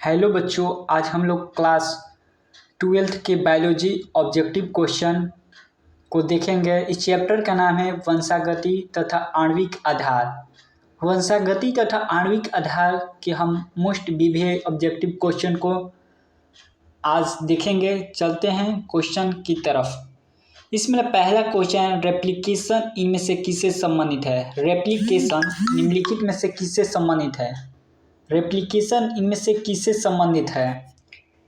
Hello बच्चों, आज हम लोग क्लास 12th के बायोलॉजी ऑब्जेक्टिव क्वेश्चन को देखेंगे। इस चैप्टर का नाम है वंशागति तथा आणविक आधार। वंशागति तथा आणविक आधार के हम मोस्ट विविध ऑब्जेक्टिव क्वेश्चन को आज देखेंगे। चलते हैं क्वेश्चन की तरफ। इसमें पहला क्वेश्चन, रेप्लिकेशन इनमें से किससे संबंधित है। रेप्लिकेशन निम्नलिखित में से किससे संबंधित है। रेप्लिकेशन इनमें से किससे संबंधित है।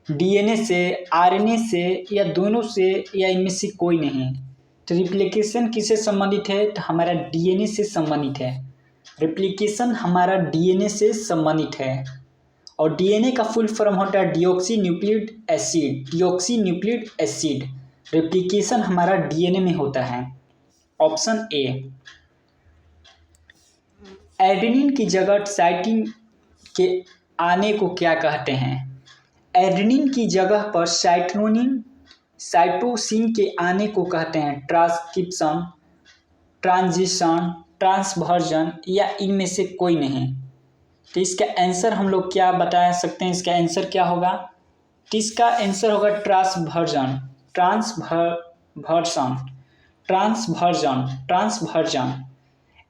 डीएनए से, आरएनए से, या दोनों से, या इनमें से कोई नहीं। तो रेप्लिकेशन किससे संबंधित है, तो हमारा डीएनए से संबंधित है। रेप्लिकेशन हमारा डीएनए से संबंधित है। और डीएनए का फुल फॉर्म होता है deoxy nucleic acid. Deoxy nucleic acid replication हमारा डीएनए में होता है। Option A. एडेनिन की जगह साइटिन के आने को क्या कहते हैं। एडेनिन की जगह पर साइटोसिन के आने को कहते हैं ट्रांसक्रिप्शन, ट्रांजिशन, ट्रांसवर्जन, या इनमें से कोई नहीं। तो इसका आंसर हम लोग क्या बता सकते हैं। इसका आंसर क्या होगा, तो इसका आंसर होगा transversion. Transversion transversion transversion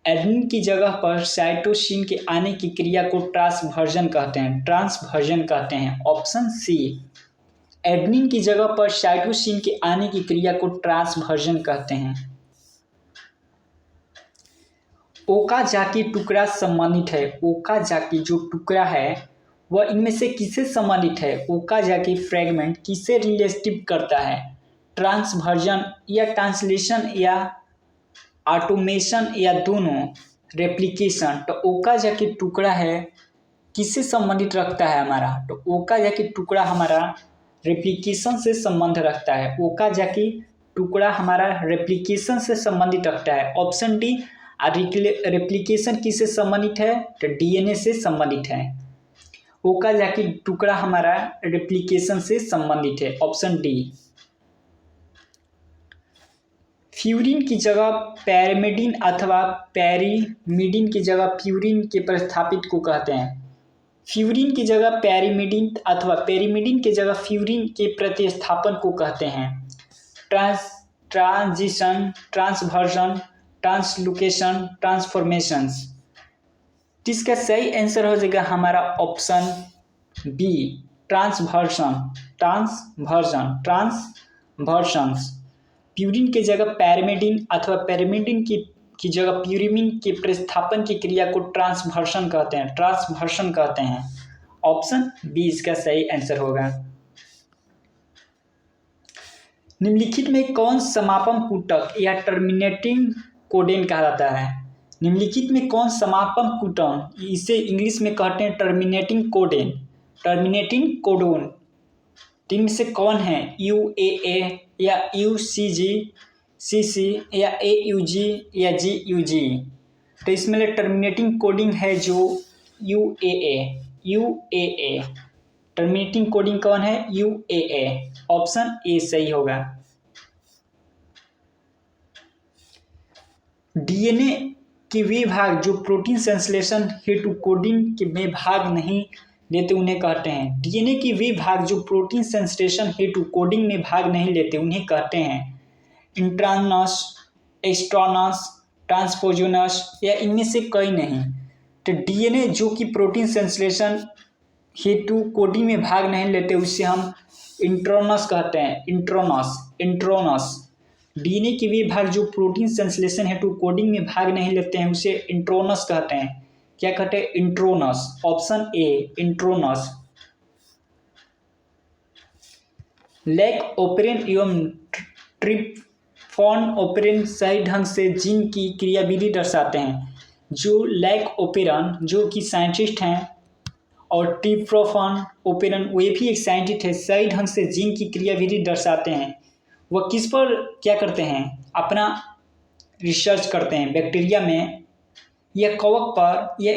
adenine की जगह पर साइटोसिन के आने की क्रिया को ट्रांसवर्जन कहते हैं। ट्रांसवर्जन कहते हैं। ऑप्शन सी। एडेनिन की जगह पर साइटोसिन के आने की क्रिया को ट्रांसवर्जन कहते हैं। ओकाजाकी टुकड़ा संबंधित है। ओकाजाकी जो टुकड़ा है वह इनमें से किससे संबंधित है। ओकाजाकी फ्रैगमेंट किससे रिलेटिव करता है। ट्रांसवर्जन या ट्रांसलेशन या ऑटोमेशन या दोनों। रेप्लिकेशन तो ओकाजाकी टुकड़ा है किससे संबंधित रखता है हमारा, तो ओकाजाकी टुकड़ा हमारा रेप्लिकेशन से संबंध रखता है। ओकाजाकी टुकड़ा हमारा रेप्लिकेशन से संबंधित रखता है। Option D. रेप्लिकेशन किससे संबंधित है, तो डीएनए से संबंधित है। ओकाजाकी टुकड़ा हमारा रेप्लिकेशन से संबंधित है। Option D. फ्यूरिन की जगह पैरिमिडिन अथवा पैरिमिडिन की जगह फ्यूरिन के प्रतिस्थापित को कहते हैं। फ्यूरिन की जगह पैरिमिडिन अथवा पैरिमिडिन की जगह फ्यूरिन के प्रतिस्थापन को कहते हैं ट्रांजिशन, ट्रांसवर्जन, ट्रांसलोकेशन, ट्रांसफॉर्मेशंस। इसका सही आंसर हो जाएगा हमारा option B, transversion. Transversion transversions. Purine की जगह पैरिमिडिन अथवा पैरिमिडिन की जगह प्यूरिमिन के प्रतिस्थापन की क्रिया को ट्रांसवर्जन कहते हैं। ट्रांसवर्जन कहते हैं। ऑप्शन बी इसका सही आंसर होगा। निम्नलिखित में कौन समापन कूटक या टर्मिनेटिंग कोडेन कहा जाता है। निम्नलिखित में कौन समापन कूटक, इसे इंग्लिश में कहते हैं टर्मिनेटिंग कोडेन। टर्मिनेटिंग कोडोन तीन में से कौन है। UAA या UCG, CC, या AUG, या GUG। तो इसमें टर्मिनेटिंग कोडिंग है जो UAA। UAA टर्मिनेटिंग कोडिंग कौन है, UAA। ऑप्शन ए सही होगा। डीएनए के वे भाग जो प्रोटीन संश्लेषण हेतु कोडिंग के में भाग नहीं लेते उन्हें कहते हैं। डीएनए के वे भाग जो प्रोटीन संश्लेषण हेतु कोडिंग में भाग नहीं लेते उन्हें कहते हैं इंट्रानस, एक्सट्रानस, ट्रांसपोजोनस, या इनमें से कोई नहीं। तो डीएनए जो कि प्रोटीन संश्लेषण हेतु कोडिंग में भाग नहीं लेते उससे हम इंट्रोनस कहते हैं। इंट्रोनस डीएनए के वे भाग जो प्रोटीन संश्लेषण हेतु कोडिंग में भाग नहीं लेते हैं उसे इंट्रोनस कहते हैं। क्या कहते हैं, introns. Option A, introns. Lac operon एवं ट्रिप्टोफैन ओपेरन सही ढंग से जीन की क्रियाविधि दर्शाते हैं। जो लैक ओपेरन जो कि साइंटिस्ट हैं और ट्रिप्टोफैन ओपेरन वे भी एक साइंटिस्ट है, सही ढंग से जीन की क्रियाविधि दर्शाते हैं। वह किस पर क्या करते हैं, अपना रिसर्च करते हैं, बैक्टीरिया में या कवक पर या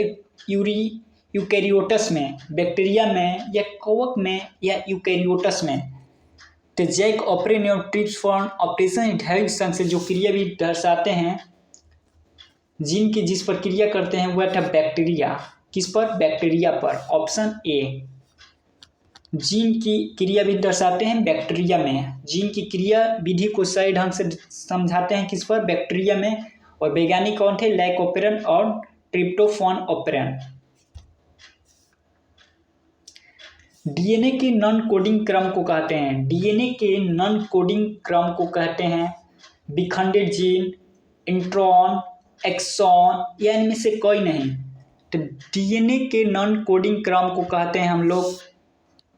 यूकैरियोट्स में। बैक्टीरिया में या कवक में या यूकैरियोट्स में। तो जैक ओपेरन और ट्रिप्टोफैन ऑपरेशन ढंग से जो क्रिया भी दर्शाते हैं जीन की, जिस पर क्रिया करते हैं वह था बैक्टीरिया। किस पर, बैक्टीरिया पर। Option A. जीन की क्रिया विधि दर्शाते हैं बैक्टीरिया में। जीन की क्रिया विधि को सही ढंग से समझाते हैं किस पर, बैक्टीरिया में। और वैज्ञानिक कौन थे, लाइकोपेरन और ट्रिप्टोफान ओपेरन। डीएनए के नॉन कोडिंग क्रम को कहते हैं, डीएनए के नॉन कोडिंग क्रम को कहते हैं विखंडित जीन, इंट्रॉन, एक्सॉन, या इनमें से कोई नहीं। तो डीएनए के नॉन कोडिंग क्रम को कहते हैं हम लोग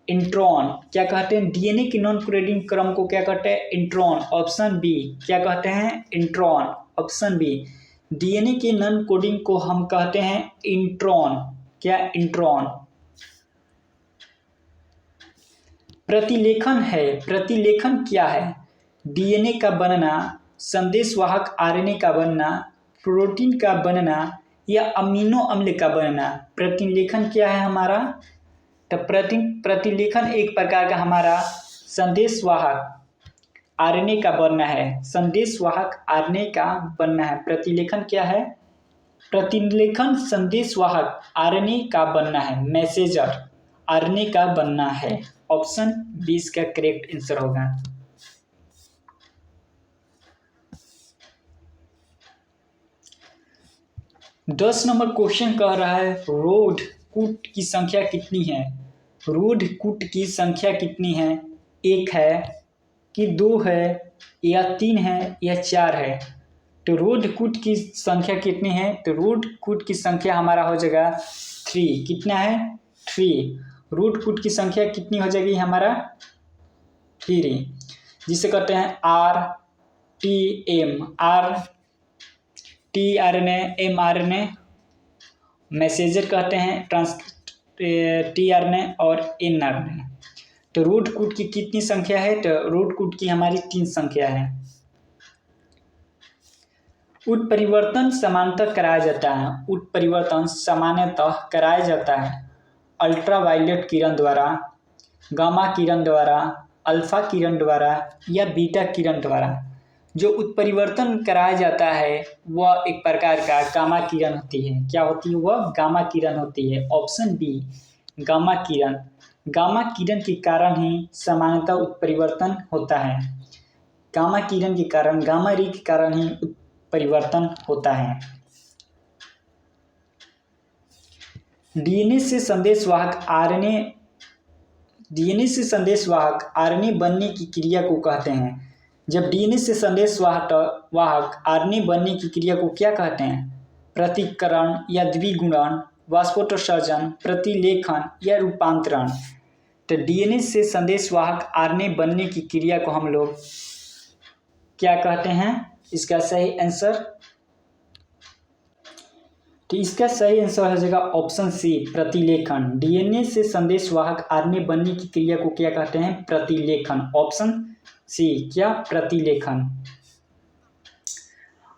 इंट्रॉन। क्या कहते हैं, डीएनए के नॉन कोडिंग क्रम को क्या कहते हैं, इंट्रॉन। ऑप्शन बी, क्या कहते हैं, इंट्रॉन। ऑप्शन बी, डीएनए के नॉन कोडिंग को हम कहते हैं इंट्रॉन। क्या, इंट्रॉन। प्रतिलेखन है, प्रतिलेखन क्या है, डीएनए का बनना, संदेशवाहक आरएनए का बनना, प्रोटीन का बनना, या अमीनो अम्ल का बनना। प्रतिलेखन क्या है हमारा, तो प्रतिलेखन एक प्रकार का हमारा संदेशवाहक आरएनए का बनना है, संदेशवाहक आरएनए का बनना है। प्रतिलेखन क्या है, प्रतिलेखन संदेशवाहक आरएनए का बनना है, मैसेजर आरएनए का बनना है। ऑप्शन 20 का करेक्ट आंसर होगा। दस नंबर क्वेश्चन कह रहा है रोड कूट की संख्या कितनी है। रोड कूट की संख्या कितनी है, एक है कि दो है, या तीन है, या चार है। तो रोड कूट की संख्या कितनी है, तो रोड कूट की संख्या हमारा हो जाएगा 3। कितना है, 3। रूट कूट की संख्या कितनी हो जाएगी हमारा, 3, जिसे कहते हैं R T M, R T R N M R N A, messenger कहते हैं टी आर एन ए और एन आर एन ए। तो रूट कूट की कितनी संख्या है, तो रूट कूट की हमारी 3 संख्या है। उत्परिवर्तन समानतः कराया जाता है, उत्परिवर्तन सामान्यतः कराया जाता है अल्ट्रावायलेट किरण द्वारा, गामा किरण द्वारा, अल्फा किरण द्वारा, या बीटा किरण द्वारा। जो उत्परिवर्तन कराया जाता है वह एक प्रकार का गामा किरण होती है। क्या होती है, वह गामा किरण होती है। ऑप्शन बी, गामा किरण। गामा किरण के कारण ही सामान्यतः उत्परिवर्तन होता है। गामा किरण के कारण, गामा रे के कारण ही उत्परिवर्तन होता है। डीएनए से संदेशवाहक आरएनए बनने की क्रिया को कहते हैं। जब डीएनए से संदेशवाहक आरएनए बनने की क्रिया को क्या कहते हैं, प्रतिकरण या द्विगुणन, वाष्पोत्सर्जन, प्रतिलेखन, या रूपांतरण। तो डीएनए से संदेशवाहक आरएनए बनने की क्रिया को हम लोग क्या कहते हैं, इसका सही आंसर, तो इसका सही आंसर हो जाएगा ऑप्शन सी, प्रतिलेखन। डीएनए से संदेशवाहक आरएनए बनने की क्रिया को क्या कहते हैं, प्रतिलेखन। ऑप्शन सी, क्या, प्रतिलेखन।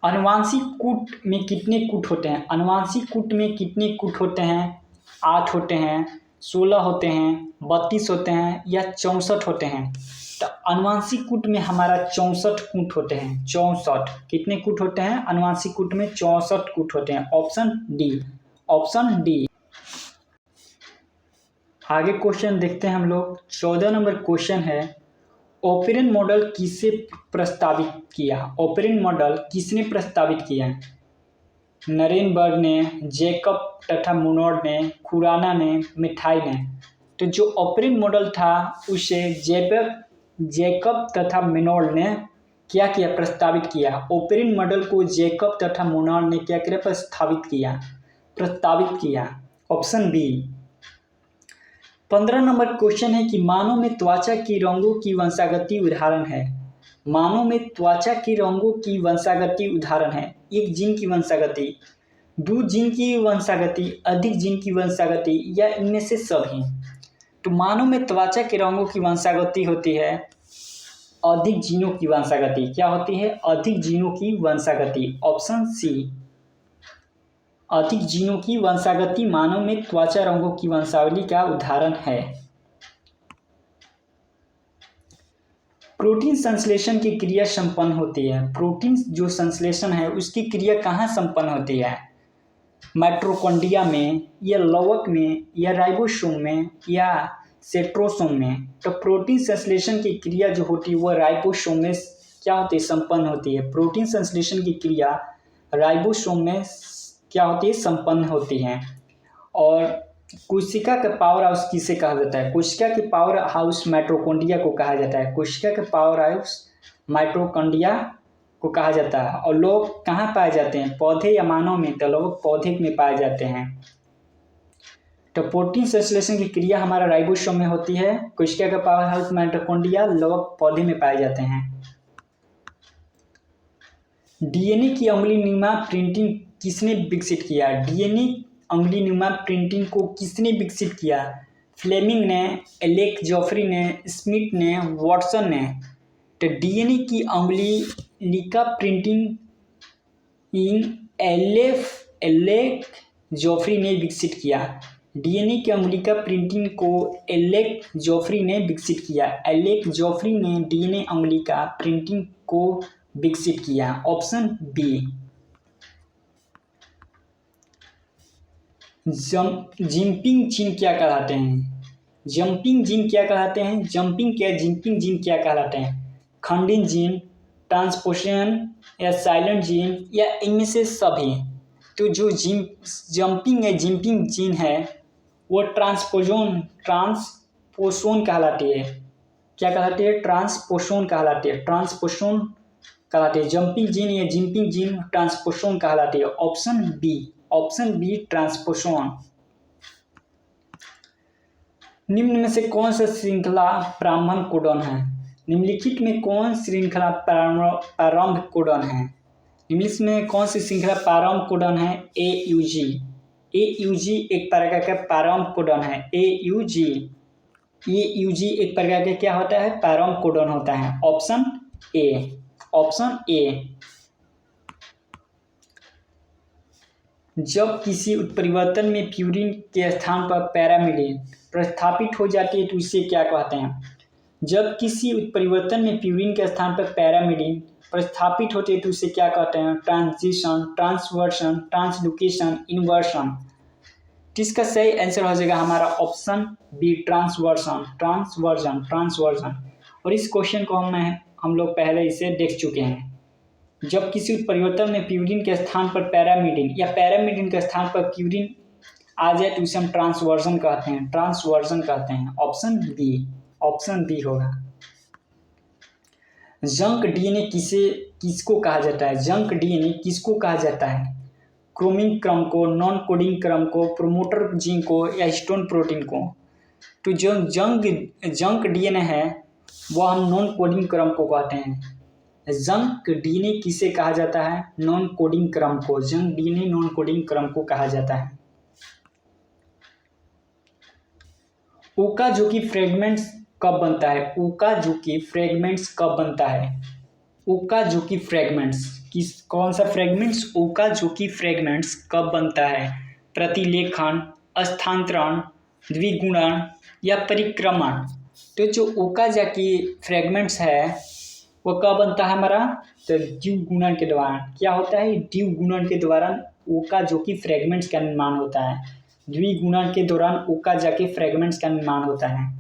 अनुवांशिक कूट में कितने कूट होते हैं, अनुवांशिक कूट में कितने कूट होते हैं, 8 होते हैं, 16 होते हैं, 32 होते हैं, या 64 होते हैं। तो अनुवांशिक कूट में हमारा 64 कूट होते हैं। 64 कितने कूट होते हैं, अनुवांशिक कूट में 64 कूट होते हैं। Option D, option D. आगे क्वेश्चन देखते हैं हम लोग। 14 नंबर क्वेश्चन है ओपेरन मॉडल किसे प्रस्तावित किया, ओपेरन मॉडल किसने प्रस्तावित किया, नरेनबर्ग ने, जैकब तथा मुनोर ने, खुराना ने, मिठाई ने। तो जो ओपेरन मॉडल था उसे जैकब तथा मिनोर ने क्या किया, प्रस्तावित किया। ओपेरन मॉडल को जैकब तथा मुनोर ने क्या किया, प्रस्तावित किया। Option B. 15 नंबर क्वेश्चन है कि मानव में त्वचा की रंगों की वंशागति उदाहरण है। मानव में त्वचा की रंगों की वंशागति उदाहरण है। एक जीन की वंशागति, 2 जीन की वंशागति, अधिक जीन की वंशागति, या इनमें से सभी। तो मानव में त्वचा के रंगों की वंशागति होती है अधिक जीनों की वंशागति। क्या होती है, अधिक जीनों की वंशागति। ऑप्शन सी, अधिक जीनों की वंशागति मानव में त्वचा रंगों की वंशावली का उदाहरण है। प्रोटीन संश्लेषण की क्रिया संपन्न होती है। प्रोटीन जो संश्लेषण है उसकी क्रिया कहाँ संपन्न होती है, माइटोकॉन्ड्रिया में, या लवक में, या राइबोसोम में, या सेंट्रोसोम में। तो प्रोटीन संश्लेषण की क्रिया जो होती है वह राइबोसोम में क्या होती है, संपन्न होती है। प्रोटीन संश्लेषण की क्रिया राइबोसोम में क्या होती है, संपन्न होती है। और कोशिका का पावर हाउस किसे कहा जाता है, कोशिका के पावर हाउस माइटोकॉन्ड्रिया को कहा जाता है। कोशिका के पावर हाउस माइटोकॉन्ड्रिया को कहा जाता है। और लोग कहाँ पाए जाते हैं, पौधे या मानव में, तो लोग पौधे में पाए जाते हैं। तो प्रोटीन संश्लेषण की क्रिया हमारा राइबोसोम में होती है, कोशिका का पावर हाउस माइटोकॉन्ड्रिया, लोग पौधे में पाए जाते हैं। डीएनए की उंगलीनुमा प्रिंटिंग किसने विकसित किया, डीएनए उंगलीनुमा प्रिंटिंग को किसने विकसित किया, फ्लेमिंग ने, एलेक जॉफरी ने, स्मिथ ने, वाटसन ने। तो डीएनए की उंगलिका प्रिंटिंग एलेक जॉफरी ने विकसित किया। डीएनए की उंगलिका प्रिंटिंग को एलेक जॉफरी ने विकसित किया। एलेक जॉफरी ने डीएनए उंगलिका प्रिंटिंग को विकसित किया। Option B. जंपिंग जीन क्या कहलाते हैं, जंपिंग जीन क्या कहलाते हैं, जंपिंग जीन क्या कहलाते हैं, खंडित जीन, ट्रांसपोशन या साइलेंट जीन या इनमें से सभी। तो जो जंपिंग जीन है वो ट्रांसपोजोन कहलाती है। क्या कहलाती है, ट्रांसपोशन कहलाती है, ट्रांसपोशन कहलाती है। जंपिंग जीन या जिम्पिंग जीन ट्रांसपोशन कहलाती है। Option B transposition. निम्न में से कौन सा श्रृंखला प्रारंभ कोडन है, निम्नलिखित में कौन श्रृंखला प्रारंभ कोडन है, निम्नलिखित में कौन सी श्रृंखला प्रारंभ कोडन है, एयूजी एक प्रकार का प्रारंभ कोडन है। एयूजी एक प्रकार का क्या होता है, प्रारंभ कोडन होता है। Option A. जब किसी उत्परिवर्तन में प्यूरिन के स्थान पर पैरामिडिन प्रतिस्थापित हो जाती है तो इसे क्या कहते हैं, जब किसी उत्परिवर्तन में प्यूरिन के स्थान पर पैरामिडिन प्रतिस्थापित होते हैं तो इसे क्या कहते हैं, ट्रांजिशन, ट्रांसवर्शन, ट्रांसलोकेशन, इन्वर्शन। इसका सही आंसर हो जाएगा हमारा ऑप्शन बी ट्रांसवर्जन। और इस क्वेश्चन को हम लोग पहले इसे देख चुके हैं। जब किसी उत्परिवर्तन में प्यूरिन के स्थान पर पैरामिडिन या पैरामिडिन के स्थान पर प्यूरिन आ जाए तो इसे हम ट्रांसवर्जन कहते हैं। ऑप्शन बी होगा। जंक डीएनए किसको कहा जाता है, जंक डीएनए किसको कहा जाता है, क्रोमिंग क्रम को, नॉन कोडिंग क्रम को, प्रोमोटर जीन को या हिस्टोन प्रोटीन को। तो जो जंक डीएनए है वह हम नॉन कोडिंग क्रम को कहते हैं। जंक डीएनए किसे कहा जाता है, नॉन कोडिंग क्रम को, जंक डीएनए नॉन कोडिंग क्रम को कहा जाता है। ओकाज़की फ्रेगमेंट्स कब बनता है, ओकाज़की फ्रेगमेंट्स कब बनता है, ओकाज़की फ्रेगमेंट्स कौन सा फ्रेगमेंट्स, ओकाज़की फ्रेगमेंट्स कब बनता है, प्रतिलेखन, स्थानांतरण, द्विगुणन या परिक्रमण। तो जो ओकाज़की फ्रेगमेंट्स है वो कब बनता है हमारा, तो द्विगुणन के दौरान। क्या होता है, द्विगुणन के दौरान ओकाज़की फ्रेगमेंट्स का निर्माण होता है। द्विगुणन के दौरान ओकाज़की फ्रेगमेंट्स का निर्माण होता है।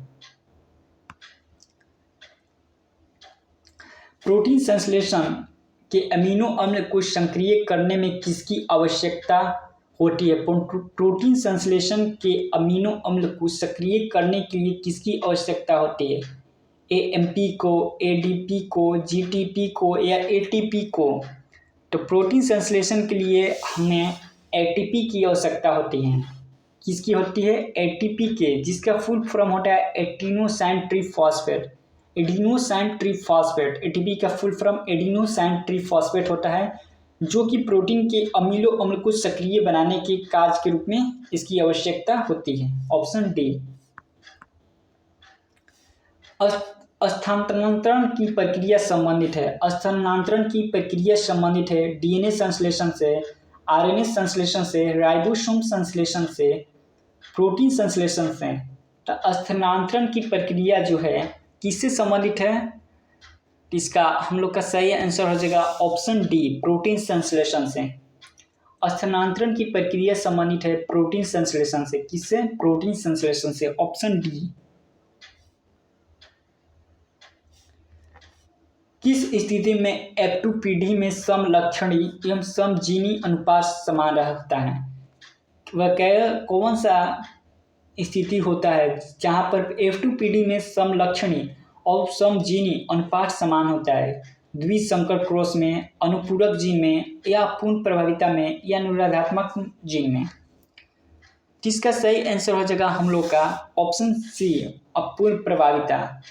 प्रोटीन संश्लेषण के अमीनो अम्ल को सक्रिय करने में किसकी आवश्यकता होती है, प्रोटीन संश्लेषण के अमीनो अम्ल को सक्रिय करने के लिए किसकी आवश्यकता होती है, एएमपी को, एडीपी को, जीटीपी को या एटीपी को। तो प्रोटीन संश्लेषण के लिए हमें एटीपी की आवश्यकता होती है। किसकी होती है, एटीपी के, जिसका फुल फॉर्म होता है एडिनोसाइन ट्रिफॉस्फेट। एटीपी का फुल फॉर्म एडिनोसाइन ट्रिफॉस्फेट होता है, जो कि प्रोटीन के अमीनो अम्ल को सक्रिय बनाने के कार्य के रूप में इसकी आवश्यकता होती है। Option D. स्थानांतरण की प्रक्रिया संबंधित है डीएनए संश्लेषण से, आरएनए संश्लेषण से, राइबोसोम संश्लेषण से, प्रोटीन संश्लेषण से। तो स्थानांतरण की प्रक्रिया जो है किससे संबंधित है, इसका हम लोग का सही आंसर हो जाएगा ऑप्शन डी, प्रोटीन संश्लेषण से। स्थानांतरण की प्रक्रिया संबंधित है प्रोटीन संश्लेषण से, किससे, प्रोटीन संश्लेषण से। Option D. किस स्थिति में F2PD में समलक्षणी एवं समजीनी अनुपात समान रहता है? वह कौन सा स्थिति होता है जहाँ पर F2PD में समलक्षणी और समजीनी अनुपात समान होता है? द्विसंकर क्रॉस में, अनुपूरक जीन में, या पूर्ण प्रभाविता में, या अनुरोधात्मक जीन में? जिसका सही आंसर हो जाएगा हम लोग का ऑप्शन सी, अपूर्ण प्रभाविता।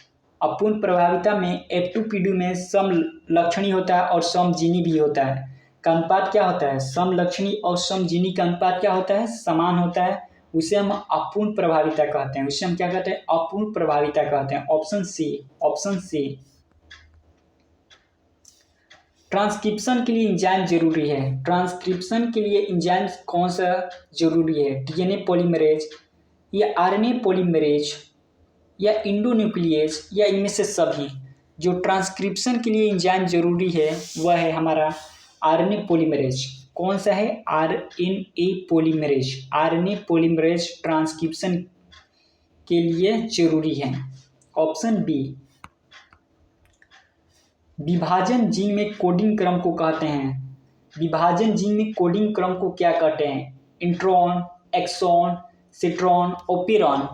अपूर्ण प्रभाविता में F2PD में समलक्षणी होता है और समजीनी भी होता है। का अनुपात क्या होता है? समलक्षणी और समजीनी का अनुपात क्या होता है? समान होता है। उसे हम अपूर्ण प्रभाविता कहते हैं। उसे हम क्या कहते हैं? अपूर्ण प्रभाविता कहते हैं। Option C, option C. Transcription के लिए एंजाइम जरूरी है। ट्रांसक्रिप्शन के लिए एंजाइम कौन सा जरूरी है? डीएनए पॉलीमरेज, या आरएनए पॉलीमरेज, या इंडोन्यूक्लियेज, या इनमें से सभी? जो ट्रांसक्रिप्शन के लिए एंजाइम जरूरी है वह है हमारा आरएनए पॉलीमरेज। कौन सा है? RNA polymerase. RNA polymerase transcription के लिए जरूरी है। Option B. विभाजन जीन में कोडिंग क्रम को कहते हैं। विभाजन जीन में कोडिंग क्रम को क्या कहते हैं? Intron, exon, cistron, operon.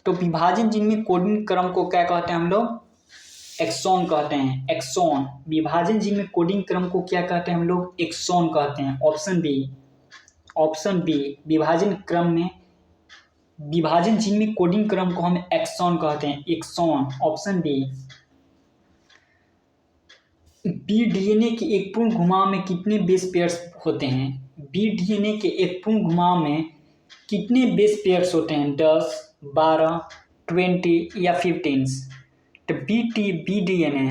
तो विभाजन जीन में कोडिंग क्रम को क्या कहते हैं हम लोग? एक्सॉन कहते हैं। एक्सॉन। विभाजन जीन में कोडिंग क्रम को क्या कहते हैं हम लोग? एक्सॉन कहते हैं। Option B, option B. विभाजन जीन में कोडिंग क्रम को हम एक्सॉन कहते हैं। एक्सॉन। Option B. बीडीएनए के एक पूर्ण घुमाव में कितने बेस पेयर्स होते हैं? बीडीएनए के एक पूर्ण घुमाव में कितने बेस पेयर्स होते हैं? 10, 12, 20 या 15? तो बीडीएनए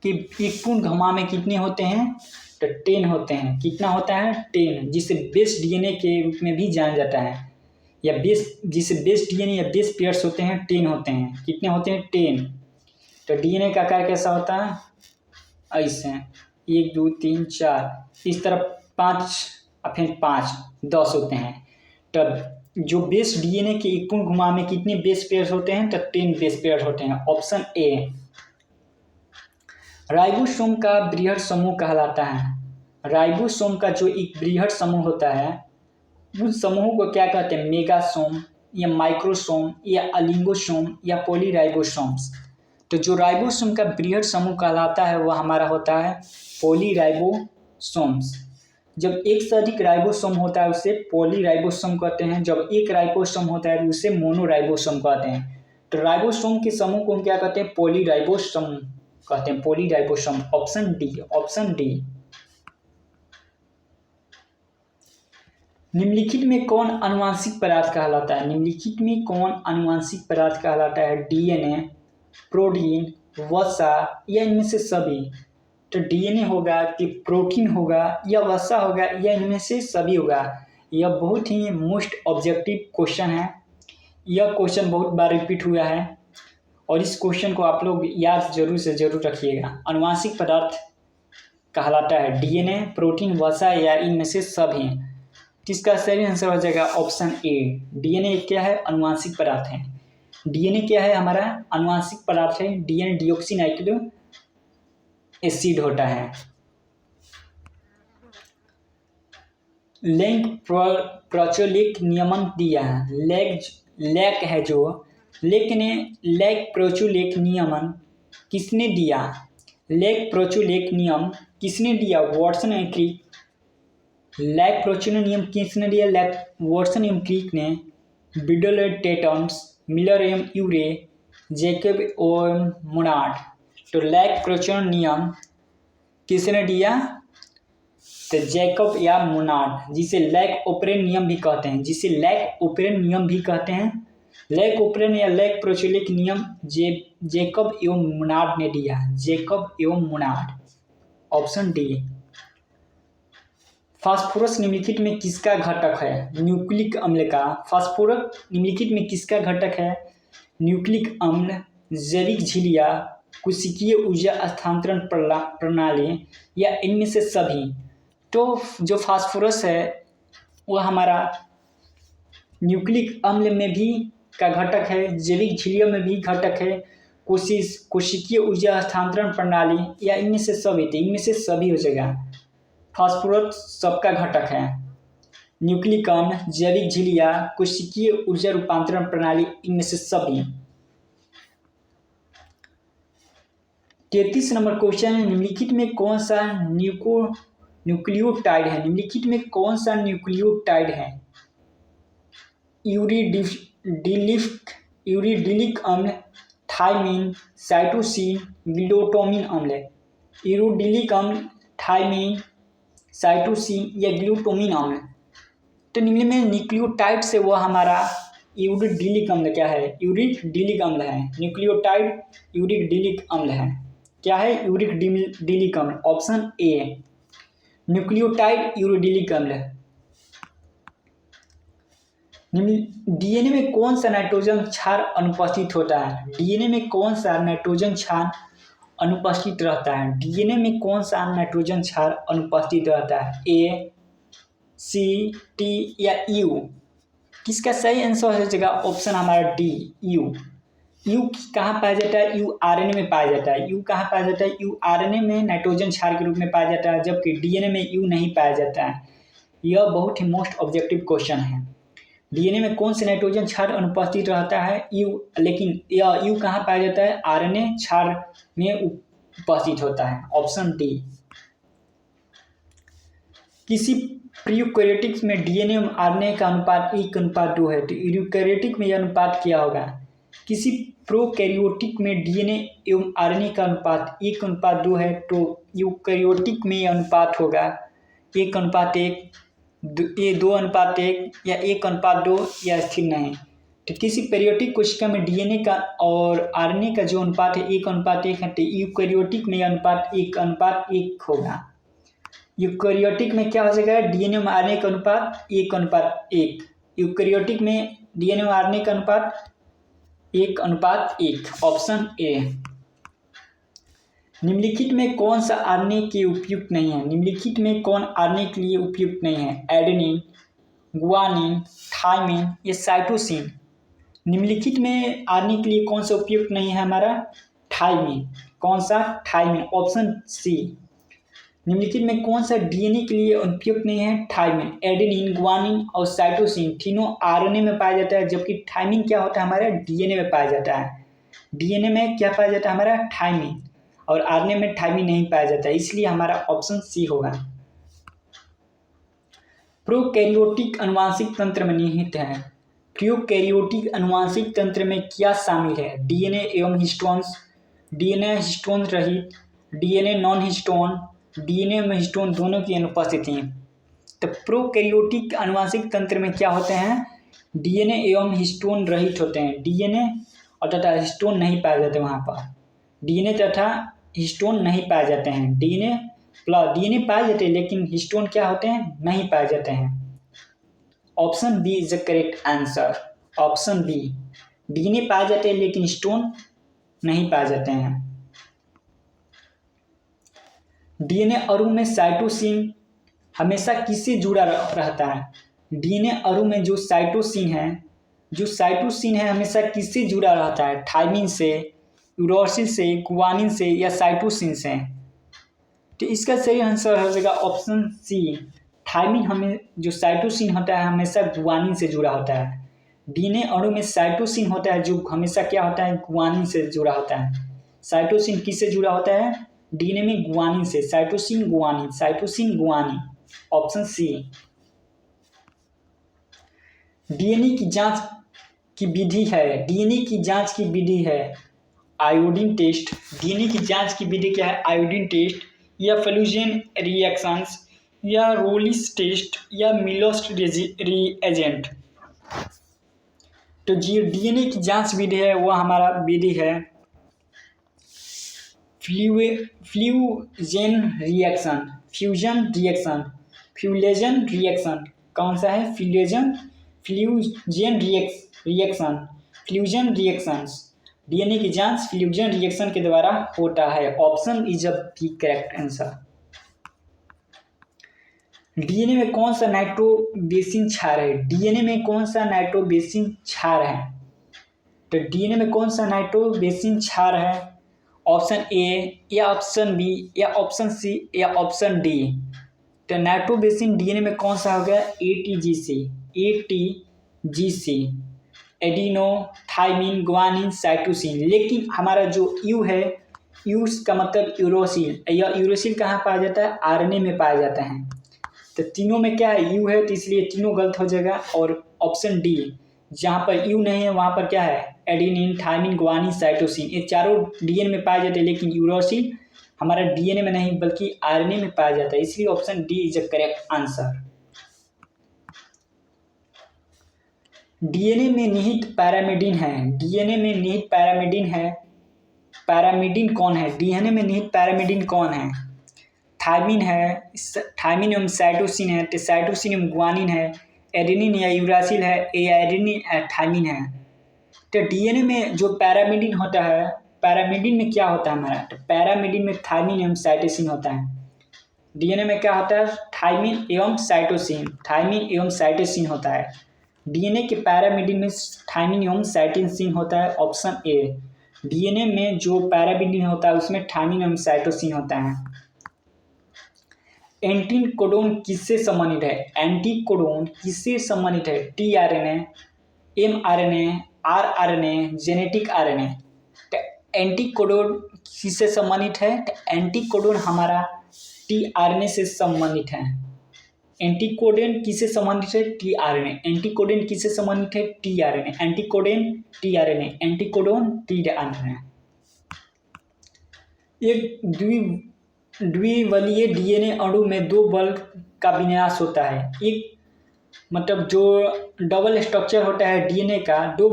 के एक पूर्ण घुमाव में कितने होते हैं? तो 10 होते हैं। कितना होता है? 10, जिसे बेस डीएनए के रूप में भी जाना जाता है, या जिसे बेस डीएनए या बेस पेयर्स होते हैं 10 होते हैं। कितने होते हैं? 10। तो डीएनए का आकार कैसा होता है? ऐसे 1, 2, 3, 4, इस तरफ 5 और फिर 5, 10 होते हैं। तब जो बेस डीएनए के एक पूर्ण घुमाव में कितने बेस पेयर्स होते हैं? तो 10 बेस पेयर होते हैं। Option A. राइबोसोम का बृहद समूह कहलाता है। राइबोसोम का जो एक बृहद समूह होता है उस समूह को क्या कहते हैं? मेगासोम, या माइक्रोसोम, या अलिंगोसोम, या पॉलीराइबोसोम्स। तो जो राइबोसोम का बृहद समूह कहलाता है वह हमारा होता है पॉलीराइबोसोम्स। जब एक से अधिक राइबोसोम होता है उसे पॉलीराइबोसोम कहते हैं। जब एक राइबोसोम होता है तो उसे मोनोराइबोसोम कहते हैं। तो राइबोसोम के समूह को हम क्या कहते हैं? पॉलीराइबोसोम कहते हैं। Polyribosome. Option D, option D. निम्नलिखित में कौन आनुवंशिक पदार्थ कहलाता है? निम्नलिखित में कौन आनुवंशिक पदार्थ कहलाता है? डीएनए, प्रोटीन, वसा, या इनमें से सभी? तो डीएनए होगा कि प्रोटीन होगा या वसा होगा या इनमें से सभी होगा? यह बहुत ही मोस्ट ऑब्जेक्टिव क्वेश्चन है। यह क्वेश्चन बहुत बार रिपीट हुआ है और इस क्वेश्चन को आप लोग याद जरूर से जरूर रखिएगा। आनुवंशिक पदार्थ कहलाता है डीएनए, प्रोटीन, वसा, या इनमें से सभी? जिसका सही आंसर हो जाएगा ऑप्शन ए। डीएनए क्या है? आनुवंशिक पदार्थ है। डीएनए क्या है? हमारा आनुवंशिक पदार्थ है। डीएनए डिऑक्सी एसिड होता है। लैंग प्रचोलेक नियमन दिया है। लैक है जो लैंग प्रचोलेक नियमन किसने दिया? लैंग प्रचोलेक नियम किसने दिया? Watson and Crick. लैंग प्रचोलेक नियम किसने दिया? वाटसन एंड क्रिक ने। बिडल एंड टेटम्स, मिलर एवं यूरे, जैकब एवं मोनार्ड। तो लैंग प्रचोलेक नियम किसने दिया? तो जैकब या मोनार्ड, जिसे लैंग ओपरेन नियम भी कहते हैं। जिसे लैंग ओपरेन नियम भी कहते हैं। लैंग ओपरेन या लैंग प्रचोलेक नियम जैकब एवं मोनार्ड ने दिया। जैकब एवं मोनार्ड। Option D. फास्फोरस निम्नलिखित में किसका घटक है? न्यूक्लिक अम्ल का। फास्फोरस निम्नलिखित में किसका घटक है? न्यूक्लिक अम्ल, जैविक झिल्लियां, कोशिकीय ऊर्जा स्थानांतरण प्रणाली, या इनमें से सभी? तो जो फास्फोरस है वह हमारा न्यूक्लिक अम्ल में भी का घटक है, जैविक झिल्लियों में भी घटक है, कोशिश, कोशिकीय ऊर्जा हस्तांतरण प्रणाली या इनमें से सभी? तो इनमें से सभी हो जाएगा। फास्फोरस सबका घटक है। न्यूक्लिक अम्ल, जैविक झिल्लियां, कोशिकीय ऊर्जा रूपांतरण प्रणाली, इनमें से सभी। 33 नंबर क्वेश्चन है, निम्नलिखित में कौन सा न्यूक्लियोटाइड है? निम्नलिखित में कौन सा न्यूक्लियोटाइड है? यूरिडिलिक अम्ल, थायमीन, साइटोसिन, ग्लूटामिन अम्ल है। यूरिडिलिक अम्ल, थायमीन, साइटोसिन या ग्लूटामिन अम्ल। तो निम्न में न्यूक्लियोटाइड से वो हमारा यूरिडिलिक अम्ल क्या है? यूरिडिलिक अम्ल है। न्यूक्लियोटाइड यूरिडिलिक अम्ल है। क्या है? यूरिडिलिक अम्ल। ऑप्शन ए, न्यूक्लियोटाइड यूरिडिलिक अम्ल। डीएनए में कौन सा नाइट्रोजन क्षार अनुपस्थित होता है? डीएनए में कौन सा नाइट्रोजन क्षार अनुपस्थित रहता है? डीएनए में कौन सा नाइट्रोजन क्षार अनुपस्थित रहता है? ए, सी, टी या यू? किसका सही आंसर हो जाएगा? ऑप्शन हमारा डी, यू। यू कहाँ पाया जाता है? यू आरएनए में पाया जाता है। यू कहाँ पाया जाता है? यू आरएनए में नाइट्रोजन क्षार के रूप में पाया जाता है, जबकि डीएनए में यू नहीं पाया जाता है। यह बहुत ही मोस्ट ऑब्जेक्टिव क्वेश्चन है। डीएनए में कौन से नाइट्रोजन क्षार अनुपस्थित रहता है? यू। लेकिन यह यू कहाँ पाया जाता है? आरएनए क्षार में उपस्थित होता है। Option D. किसी प्रीयूकैरियोटिक में डीएनए और आरएनए का अनुपात 1:2 है, तो यूकैरियोटिक में यह अनुपात क्या होगा? किसी प्रोकैरियोटिक में डीएनए एवं आरएनए का अनुपात 1:2 है, तो यूकैरियोटिक में यह अनुपात होगा 1:1, 2:1 या 1:2 या स्थिर नहीं। तो किसी पैरियोटिक कोशिका में डीएनए का और आरएनए का जो अनुपात है 1:1 है, तो यूकैरियोटिक में यह अनुपात 1:1 होगा। यूकैरियोटिक में क्या हो जाएगा? डीएनए और आरएनए का अनुपात 1:1। यूकैरियोटिक में डीएनए और आरएनए का अनुपात 1:1। Option A. निम्नलिखित में कौन सा आरएनए के उपयुक्त नहीं है? निम्नलिखित में कौन आरएनए के लिए उपयुक्त नहीं है? एडेनिन, गुआनिन, थायमिन या साइटोसिन? निम्नलिखित में आरएनए के लिए कौन सा उपयुक्त नहीं है? हमारा थायमिन। कौन सा? थायमिन। Option C. निम्नलिखित में कौन सा डीएनए के लिए उपयुक्त नहीं है? थायमिन। एडेनिन, गुआनिन और साइटोसिन तीनों आरएनए में पाया जाता है, जबकि थायमिन क्या होता है? हमारा डीएनए में पाया जाता है। डीएनए में क्या पाया जाता है? हमारा थायमिन। और आरएनए में थायमिन नहीं पाया जाता है, इसलिए हमारा ऑप्शन सी होगा। प्रोकैरियोटिक आनुवंशिक तंत्र में निहित है। प्रोकैरियोटिक आनुवंशिक तंत्र में क्या शामिल है? डीएनए एवं हिस्टोन्स, डीएनए हिस्टोन रहित, डीएनए नॉन हिस्टोन, डीएनए में हिस्टोन दोनों की अनुपस्थिति। तो प्रोकैरियोटिक आनुवंशिक तंत्र में क्या होते हैं? डीएनए एवं हिस्टोन रहित होते हैं। डीएनए और तथा हिस्टोन नहीं पाए जाते वहाँ पर। डीएनए तथा हिस्टोन नहीं पाए जाते हैं। डीएनए पाए जाते हैं, लेकिन हिस्टोन क्या होते हैं? नहीं पाए जाते हैं। Option B is the correct answer. Option B, DNA पाए जाते हैं लेकिन हिस्टोन नहीं पाए जाते हैं। डीएनए अणु में साइटोसिन हमेशा किससे जुड़ा रहता है? डीएनए अणु में जो साइटोसिन है हमेशा किससे जुड़ा रहता है? थायमिन से, यूरोसिल से, गुआनिन से या साइटोसिन से? तो इसका सही आंसर हो जाएगा ऑप्शन सी। थायमिन हमें जो साइटोसिन होता है हमेशा गुआनिन से जुड़ा होता है। डीएनए अणु में साइटोसिन होता है जो हमेशा क्या होता है? गुआनिन से जुड़ा होता है। साइटोसिन किससे जुड़ा होता है? डीएनए में गुआनिन से। Cytosine guanine, cytosine guanine. Option C. DNA की जांच की विधि है। डीएनए की जांच की विधि है आयोडीन टेस्ट। डीएनए की जांच की विधि क्या है? आयोडीन टेस्ट या फ्यूजन रिएक्शंस या रोलिस टेस्ट या मिलोस्ट रिएजेंट। तो जी डीएनए की जांच विधि है वह हमारा विधि है फ्यूजन रिएक्शन। कौन सा है? Fusion reactions. डीएनए की जांच फ्यूजन रिएक्शन के द्वारा होता है। Option is the correct answer. DNA में कौन सा नाइट्रोबेसिन क्षार है? डीएनए में कौन सा नाइट्रोबेसिन क्षार है? तो डीएनए में कौन सा नाइट्रोबेसिन क्षार है? ऑप्शन ए या ऑप्शन बी या ऑप्शन सी या ऑप्शन डी। तो नाइट्रोबेसिन डीएनए में कौन सा हो गया? ATGC. ATGC adeno thymine guanine cytosine. लेकिन हमारा जो यू है, यू का मतलब यूरोसिल, या यूरोसिल कहाँ पाया जाता है? आरएनए में पाया जाता है। तो तीनों में क्या है? यू है, तो इसलिए तीनों गलत हो जाएगा। और ऑप्शन डी जहाँ पर यू नहीं है वहाँ पर क्या है? एडिनिन थाइमिन ग्वानिन साइटोसिन, ये चारों डीएनए में पाए जाते हैं, लेकिन यूरोसिल हमारा डीएनए में नहीं बल्कि आरएनए में पाया जाता है, इसलिए option D is a correct answer. DNA में निहित पैरामिडिन है। डीएनए में निहित पैरामिडिन है। पैरामिडिन कौन है? डीएनए में निहित पैरामिडिन कौन है? थाइमिन है, थाइमिन एवं साइटोसिन है, तो साइटोसिन एवं ग्वानिन है, एडेनिन या यूरासिल है, या एडेनिन थाइमिन है। तो डीएनए में जो पैरामिडिन होता है, पैरामिडिन में क्या होता है हमारा? तो पैरामिडिन में थाइमिन एवं साइटोसिन होता है। डीएनए में क्या होता है? थाइमिन एवं साइटोसिन, थाइमिन एवं साइटोसिन होता है। डीएनए के पैरामिडिन में थाइमिन एवं साइटोसिन होता है, ऑप्शन ए। डीएनए में जो पैरामिडिन होता है उसमें थाइमिन एवं साइटोसिन होता है। एंटीकोडोन किससे संबंधित है? एंटीकोडोन किससे संबंधित है? TRNA, mRNA, rRNA, genetic RNA. तो एंटीकोडोन किससे संबंधित है? तो एंटीकोडोन हमारा टीआरएनए से संबंधित है। एंटीकोडोन किससे संबंधित है? टीआरएनए। एंटीकोडोन किससे संबंधित है? TRNA. Anticodon tRNA, anticodon tRNA. एक द्विबलीय डीएनए अणु में दो बल का विन्यास होता है। एक मतलब जो डबल स्ट्रक्चर होता है डीएनए का, दो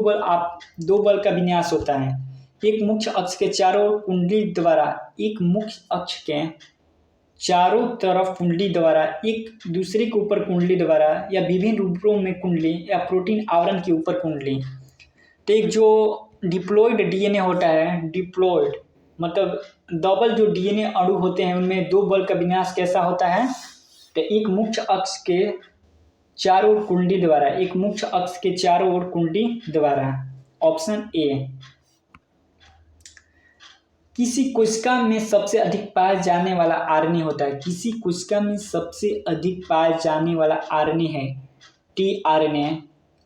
बल का विन्यास होता है। एक मुख्य अक्ष के चारों कुंडली द्वारा, एक मुख्य अक्ष के चारों तरफ कुंडली द्वारा, एक दूसरे के ऊपर कुंडली द्वारा, या विभिन्न रूपों में कुंडली, या प्रोटीन आवरण के ऊपर कुंडली। तो एक जो डिप्लॉयड डीएनए होता है, डिप्लॉयड मतलब डबल जो डीएनए अणु होते हैं उनमें दो बल का विन्यास कैसा होता है? तो एक मुख्य अक्ष के चारों ओर कुंडली द्वारा, एक मुख्य अक्ष के चारों ओर कुंडली द्वारा, ऑप्शन ए। किसी कोशिका में सबसे अधिक पाया जाने वाला आरएनए होता है। किसी कोशिका में सबसे अधिक पाया जाने वाला आरएनए है टीआरएनए,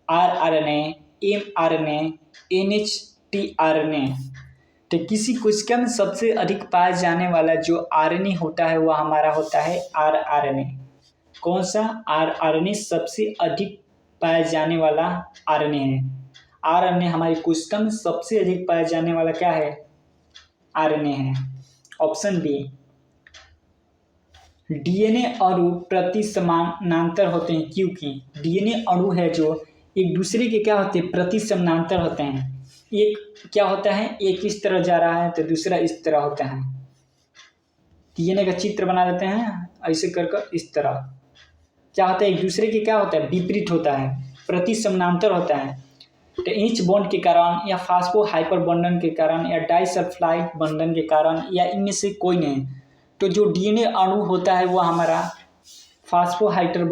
आरआरएनए, एमआरएनए, एनएचटीआरएनए। तो किसी कोशिका में सबसे अधिक पाया जाने वाला जो आरएनए होता है वह हमारा होता है आरआरएनए। कौन सा? आरआरएनए सबसे अधिक पाया जाने वाला आरएनए है। आरएनए हमारी कोशिका में सबसे अधिक पाया जाने वाला क्या है? आरएनए है, ऑप्शन बी। डीएनए अणु प्रति समानांतर होते हैं क्योंकि डीएनए अणु है जो एक दूसरे के क्या होते हैं? प्रति समानांतर होते हैं। एक क्या होता है? एक इस तरह जा रहा है तो दूसरा इस तरह होता है। डीएनए का चित्र बना देते हैं ऐसे कर इस तरह। क्या होता है? एक दूसरे के क्या होता है? विपरीत होता है, प्रति समानांतर होता है। तो इंच बॉन्ड के कारण, या फास्फो हाइपर बंधन के कारण, या डाइसल्फाइड बंधन के कारण, या इनमें से कोई नहीं। तो जो डीएनए अणु होता है वह हमारा फास्फोहाइस्टर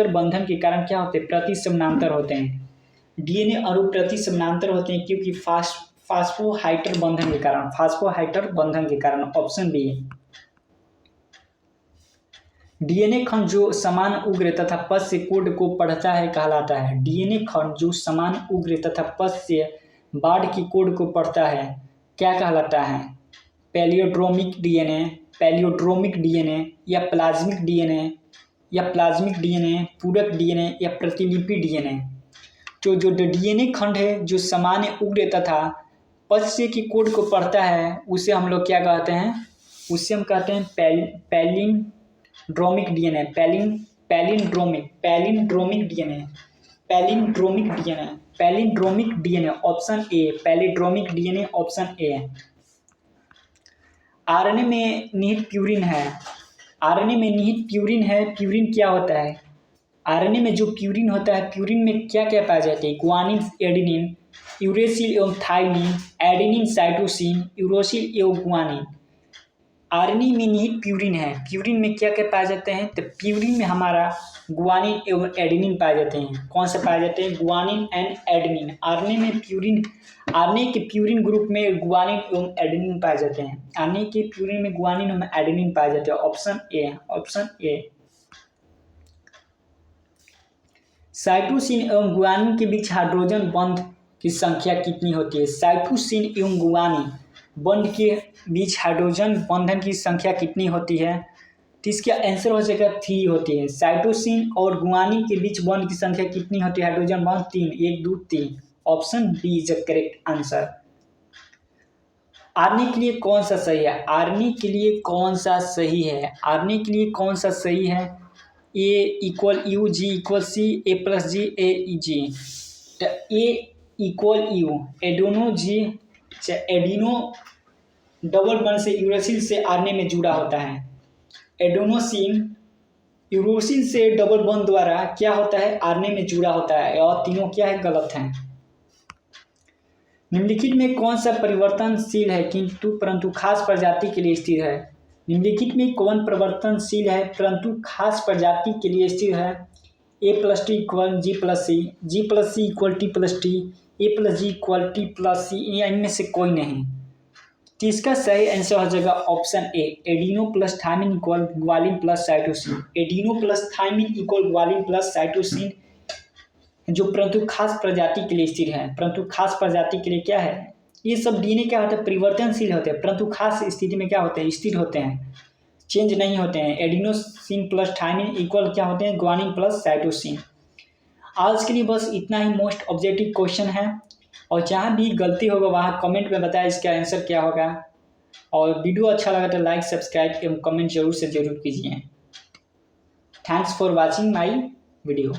बंधन के कारण क्या होते हैं? प्रति समानांतर होते हैं। डीएनए अणु प्रति समानांतर होते हैं क्योंकि फास्फोहाइस्टर बंधन के कारण, फास्फोहाइस्टर बंधन के कारण, ऑप्शन बी। डीएनए खंड जो समान उग्र तथा पथ से कोड को पढ़ता है कहलाता है। डीएनए खंड जो समान उग्र तथा पथ से बाढ़ की कोड को पढ़ता है क्या कहलाता है? पैलियोड्रोमिक डीएनए, पैलियोड्रोमिक डीएनए, या प्लाज्मिक डीएनए, या प्लाज्मिक डीएनए, पूरक डीएनए, या प्रतिलिपि डीएनए। तो जो डीएनए खंड है जो सामान्य उग्र तथा पथ से की कोड को पढ़ता है उसे हम लोग क्या कहते हैं? उसे हम कहते हैं palindromic DNA, palindromic DNA, option A, palindromic DNA, option A. RNA में निहित प्यूरिन है। आरएनए में निहित प्यूरिन है। प्यूरिन क्या होता है? आरएनए में जो प्यूरिन होता है, प्यूरिन में क्या क्या पाया जाता है? ग्वानिन, एडेनिन, यूरेसिल एवं थाइमिन, एडेनिन, साइटोसिन, यूरोसिल एवं ग्वानिन। आरएनए में निहित प्यूरिन है। प्यूरिन में क्या क्या पाए जाते हैं? तो प्यूरिन में हमारा गुआनिन एवं एडेनिन पाए जाते हैं। कौन से पाए जाते हैं? Guanine and adenine. आरएनए में प्यूरिन, आरएनए के प्यूरिन ग्रुप में गुआनिन एवं एडेनिन पाए जाते हैं। आरएनए के प्यूरिन में गुआनिन एवं एडेनिन पाए जाते हैं। Option A, option A. Cytosine एवं गुआनिन के बीच हाइड्रोजन बंध की संख्या कितनी होती है? साइटोसिन एवं गुआनिन बंध के बीच हाइड्रोजन बंधन की संख्या कितनी होती है? तो इसका आंसर हो जाएगा 3 होती है। साइटोसिन और गुआनिन के बीच बंध की संख्या कितनी होती है? हाइड्रोजन बंध 3, 1 2 3। Option B is the correct answer. RNA के लिए कौन सा सही है? आरएनए के लिए कौन सा सही है? आरएनए के लिए कौन सा सही है? A equal U, G equal C, A plus G, A G. तो A equal U, adeno G, adeno double bond से यूरेसिल से आरएनए में जुड़ा होता है। एडोनोसिन यूरोसिन से डबल बॉन्ड द्वारा क्या होता है? आरएनए में जुड़ा होता है। और तीनों क्या है? गलत हैं। निम्नलिखित में कौन सा परिवर्तनशील है किंतु परंतु खास प्रजाति के लिए स्थिर है? निम्नलिखित में कौन परिवर्तनशील है परंतु खास प्रजाति के लिए स्थिर है? ए प्लस टी इक्वल जी प्लस सी, जी प्लस सी इक्वल टी प्लस टी, ए प्लस जी इक्वल टी प्लस सी, या इनमें से कोई नहीं। तो इसका सही आंसर हो जाएगा option A, adeno plus thymine equal guanine plus cytosine. Adeno plus thymine equal guanine plus cytosine जो परंतु खास प्रजाति के लिए स्थिर है। परंतु खास प्रजाति के लिए क्या है? ये सब डीएनए क्या होता है? परिवर्तनशील होते हैं, परंतु खास स्थिति में क्या होते हैं? स्थिर होते हैं, चेंज नहीं होते हैं। एडिनोसिन प्लस थायमिन इक्वल क्या होते हैं? Guanine plus cytosine. आज के लिए बस इतना ही मोस्ट ऑब्जेक्टिव क्वेश्चन है, और जहाँ भी गलती होगा वहाँ कमेंट में बताएं इसका आंसर क्या होगा। और वीडियो अच्छा लगा तो लाइक, सब्सक्राइब एवं कमेंट जरूर से जरूर कीजिए। Thanks for watching my video.